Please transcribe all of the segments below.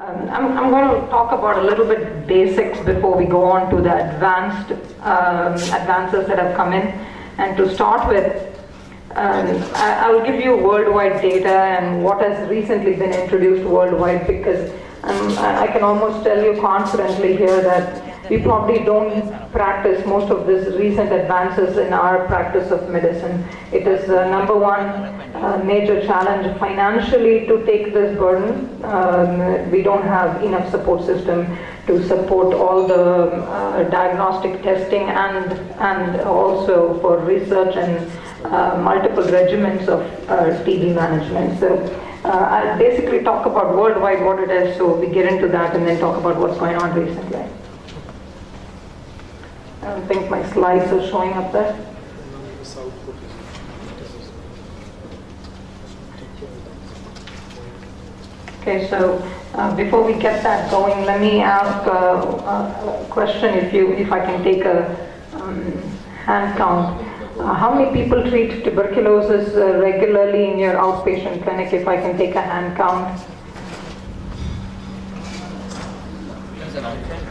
I'm going to talk about a little bit basics before we go on to the advances that have come in. And to start with, I'll give you worldwide data and what has recently been introduced worldwide, because I can almost tell you confidently here that we probably don't practice most of these recent advances in our practice of medicine. It is number one major challenge financially to take this burden. We don't have enough support system to support all the diagnostic testing and also for research and multiple regimens of TB management. So I'll basically talk about worldwide what it is, so we get into that and then talk about what's going on recently. I don't think my slides are showing up there. Okay, so before we get that going, let me ask a question, if I can take a hand count. How many people treat tuberculosis regularly in your outpatient clinic, if I can take a hand count?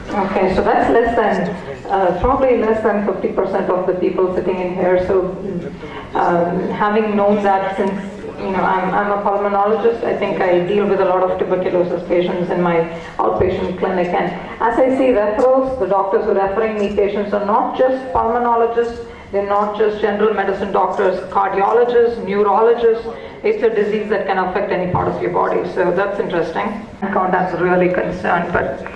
Okay, so that's less than, probably less than 50% of the people sitting in here. So having known that, since I'm a pulmonologist, I think I deal with a lot of tuberculosis patients in my outpatient clinic. And as I see referrals, the doctors who are referring me patients are not just pulmonologists, they're not just general medicine doctors, cardiologists, neurologists. It's a disease that can affect any part of your body. So that's interesting. That's really concerned. But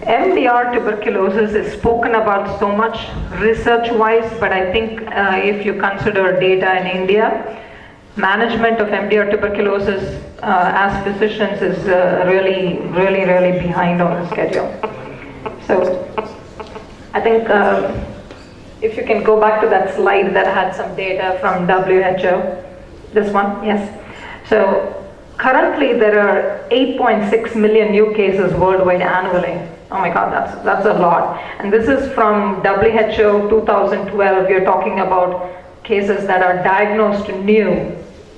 MDR tuberculosis is spoken about so much research-wise, but I think if you consider data in India, management of MDR tuberculosis as physicians is really behind on the schedule. So I think if you can go back to that slide that had some data from WHO. This one, yes. So currently there are 8.6 million new cases worldwide annually. Oh my God, that's a lot. And this is from WHO 2012. We're talking about cases that are diagnosed new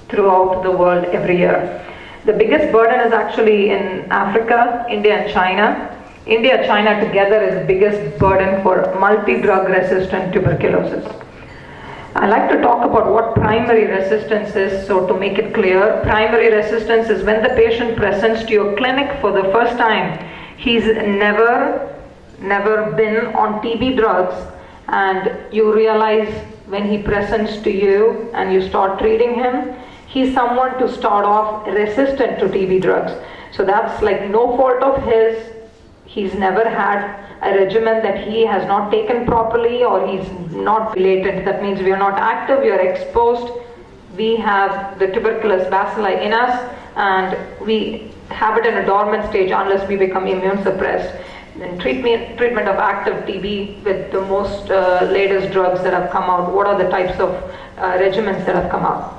throughout the world every year. The biggest burden is actually in Africa, India and China. India, China together is the biggest burden for multi-drug resistant tuberculosis. I like to talk about what primary resistance is. So to make it clear, primary resistance is when the patient presents to your clinic for the first time. He's never been on TB drugs, and you realize when he presents to you and you start treating him, he's someone to start off resistant to TB drugs. So that's like no fault of his. He's never had a regimen that he has not taken properly, or he's not related. That means we are not active, we are exposed. We have the tuberculous bacilli in us, and we have it in a dormant stage unless we become immune suppressed. And treatment of active TB with the most latest drugs that have come out. What are the types of regimens that have come out?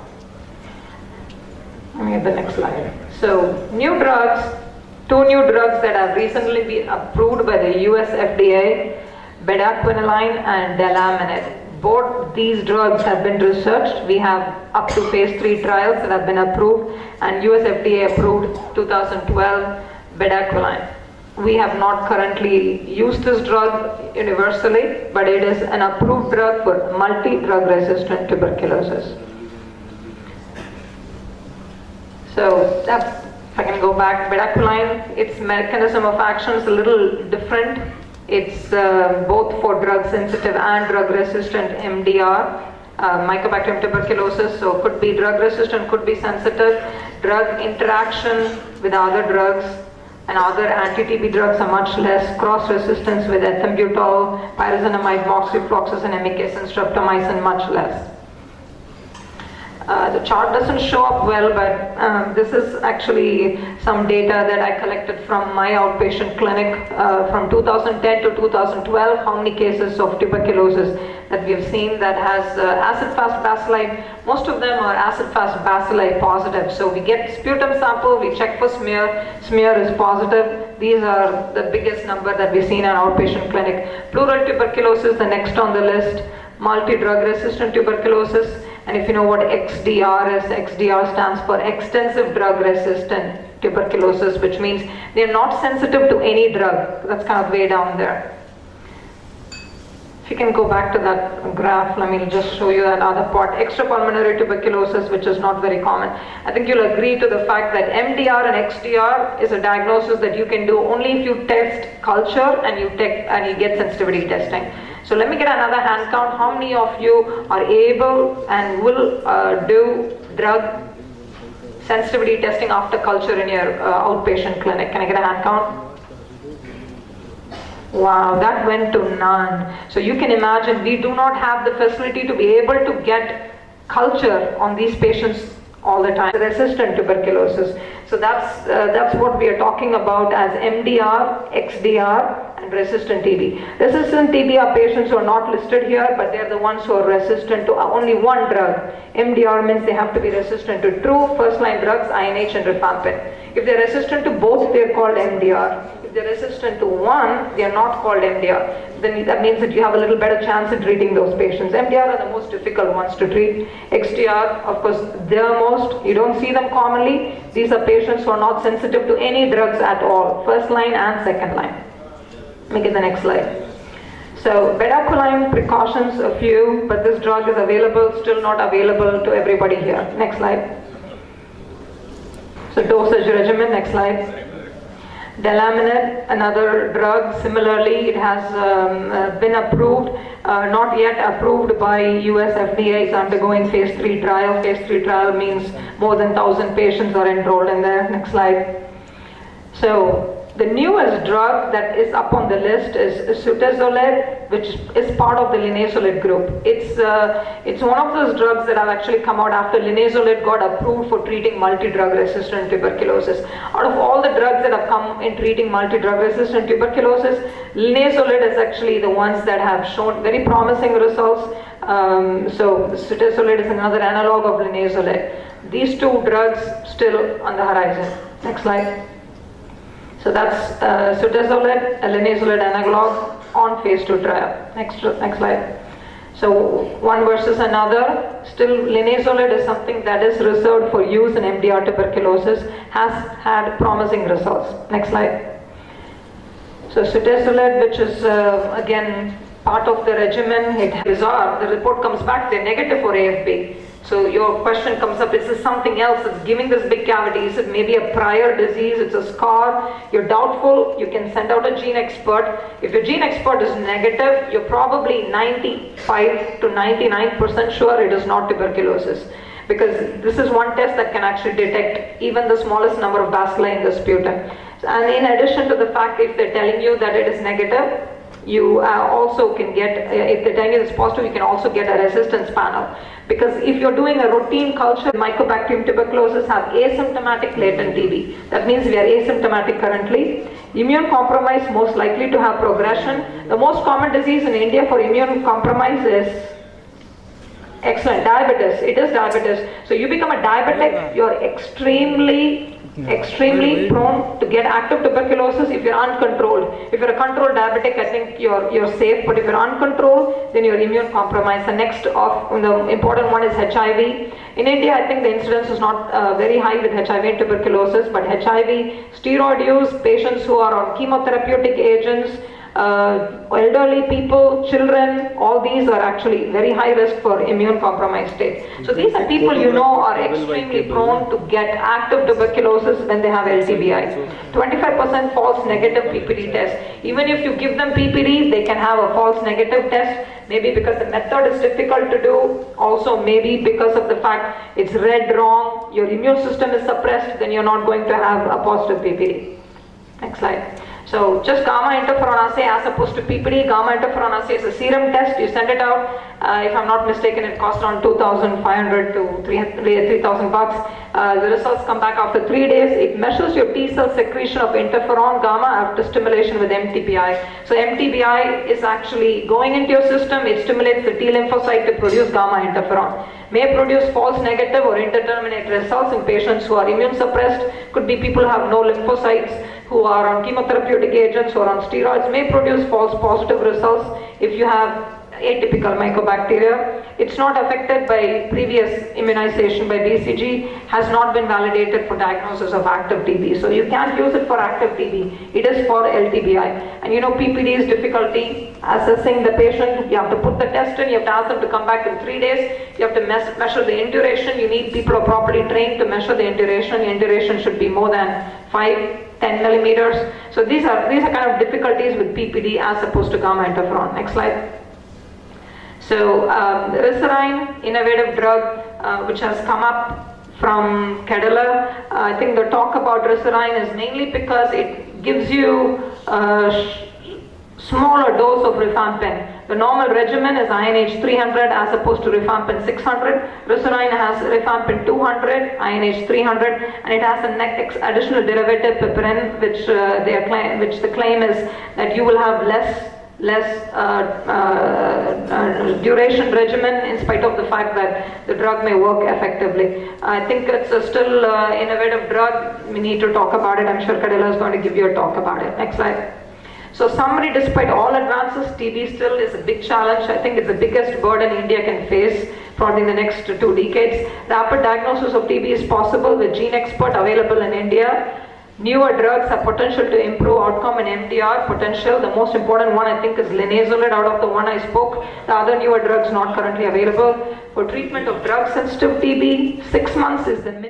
Let me get the next slide. So new drugs. Two new drugs that have recently been approved by the US FDA, bedaquiline and delamanid. Both these drugs have been researched. We have up to phase 3 trials that have been approved, and US FDA approved 2012 bedaquiline. We have not currently used this drug universally, but it is an approved drug for multi-drug resistant tuberculosis. So that's, if I can go back, bedaquiline, its mechanism of action is a little different. It's both for drug sensitive and drug resistant MDR, Mycobacterium tuberculosis, so could be drug resistant, could be sensitive. Drug interaction with other drugs and other anti-TB drugs are much less. Cross resistance with ethambutol, pyrazinamide, moxifloxacin, amikacin, streptomycin, much less. The chart doesn't show up well, but this is actually some data that I collected from my outpatient clinic from 2010 to 2012, how many cases of tuberculosis that we have seen that has acid-fast bacilli. Most of them are acid-fast bacilli positive. So we get sputum sample, we check for smear is positive. These are the biggest number that we see in our outpatient clinic. Pleural tuberculosis, the next on the list, multi-drug resistant tuberculosis. And if you know what XDR is, XDR stands for extensive drug resistant tuberculosis, which means they're not sensitive to any drug. That's kind of way down there. If you can go back to that graph, let me just show you that other part. Extrapulmonary tuberculosis, which is not very common. I think you'll agree to the fact that MDR and XDR is a diagnosis that you can do only if you test culture and you get sensitivity testing. So let me get another hand count. How many of you are able and will do drug sensitivity testing after culture in your outpatient clinic? Can I get a hand count? Wow, that went to none. So you can imagine we do not have the facility to be able to get culture on these patients all the time. Resistant tuberculosis. So that's what we are talking about as MDR, XDR, and resistant TB. Resistant TB are patients who are not listed here, but they're the ones who are resistant to only one drug. MDR means they have to be resistant to true first-line drugs, INH and rifampin. If they're resistant to both, they're called MDR. If they're resistant to one, they are not called MDR. Then that means that you have a little better chance in treating those patients. MDR are the most difficult ones to treat. XDR, of course, they're most, you don't see them commonly. These are patients who are not sensitive to any drugs at all, first line and second line. Let me get the next slide. So bedaquiline precautions, a few, but this drug is available, still not available to everybody here. Next slide. So dosage regimen, next slide. Delaminate, another drug, similarly it has been approved, not yet approved by US FDA, it's undergoing phase 3 trial. Phase 3 trial means more than 1,000 patients are enrolled in there. Next slide. So the newest drug that is up on the list is Sutezolid, which is part of the linezolid group. It's one of those drugs that have actually come out after linezolid got approved for treating multi-drug resistant tuberculosis. Out of all the drugs that have come in treating multi-drug resistant tuberculosis, linezolid is actually the ones that have shown very promising results. So Sutezolid is another analog of linezolid. These two drugs still on the horizon. Next slide. So that's Sutezolid, a linezolid analog on phase 2 trial. Next slide. So one versus another. Still, linezolid is something that is reserved for use in MDR tuberculosis, has had promising results. Next slide. So Sutezolid, which is again part of the regimen, it bizarre. The report comes back, they're negative for AFP. So your question comes up, is this something else that's giving this big cavity? Is it maybe a prior disease? It's a scar? You're doubtful, you can send out a gene expert. If your gene expert is negative, you're probably 95 to 99% sure it is not tuberculosis. Because this is one test that can actually detect even the smallest number of bacilli in the sputum. And in addition to the fact, if they're telling you that it is negative, you also can get, if they're telling you it's positive, you can also get a resistance panel. Because if you're doing a routine culture, Mycobacterium tuberculosis have asymptomatic latent TB. That means we are asymptomatic currently. Immune compromise most likely to have progression. The most common disease in India for immune compromise is excellent, diabetes. It is diabetes. So you become a diabetic, you're extremely prone to get active tuberculosis if you're uncontrolled. If you're a controlled diabetic, I think you're safe, but if you're uncontrolled, then you're immune compromised. The next the important one is HIV. In India, I think the incidence is not very high with HIV and tuberculosis, but HIV, steroid use, patients who are on chemotherapeutic agents, elderly people, children, all these are actually very high risk for immune compromised state. So these are people you know are extremely prone to get active tuberculosis when they have LTBI. 25% false negative PPD test. Even if you give them PPD, they can have a false negative test, maybe because the method is difficult to do, also maybe because of the fact it's read wrong, your immune system is suppressed, then you're not going to have a positive PPD. Next slide. So just gamma interferon assay as opposed to PPD. Gamma interferon assay is a serum test. You send it out. If I'm not mistaken, it costs around 2,500 to 3,000 bucks. The results come back after 3 days. It measures your T cell secretion of interferon gamma after stimulation with MTBI. So MTBI is actually going into your system. It stimulates the T lymphocyte to produce gamma interferon. May produce false negative or indeterminate results in patients who are immune suppressed. Could be people who have no lymphocytes, who are on chemotherapeutic agents or on steroids. May produce false positive results if you have atypical mycobacteria. It's not affected by previous immunization by BCG, has not been validated for diagnosis of active TB. So you can't use it for active TB. It is for LTBI. And you know, PPD is difficulty assessing the patient. You have to put the test in, you have to ask them to come back in 3 days. You have to measure the induration. You need people who are properly trained to measure the induration. The induration should be more than 5-10 millimeters. So these are kind of difficulties with PPD as opposed to gamma interferon. Next slide. So Ricerine, innovative drug which has come up from Cadila. I think the talk about Ricerine is mainly because it gives you smaller dose of rifampin. The normal regimen is INH 300 as opposed to rifampin 600. Ricerine has rifampin 200, INH 300, and it has an additional derivative piperin, which the claim is that you will have less duration regimen in spite of the fact that the drug may work effectively. I think it's a still innovative drug. We need to talk about it. I'm sure Cadila is going to give you a talk about it. Next slide. So summary, despite all advances, TB still is a big challenge. I think it's the biggest burden India can face probably in the next 2 decades. Rapid diagnosis of TB is possible with GeneXpert available in India. Newer drugs have potential to improve outcome in MDR potential. The most important one I think is linezolid out of the one I spoke. The other newer drugs not currently available. For treatment of drug sensitive TB, 6 months is the minimum.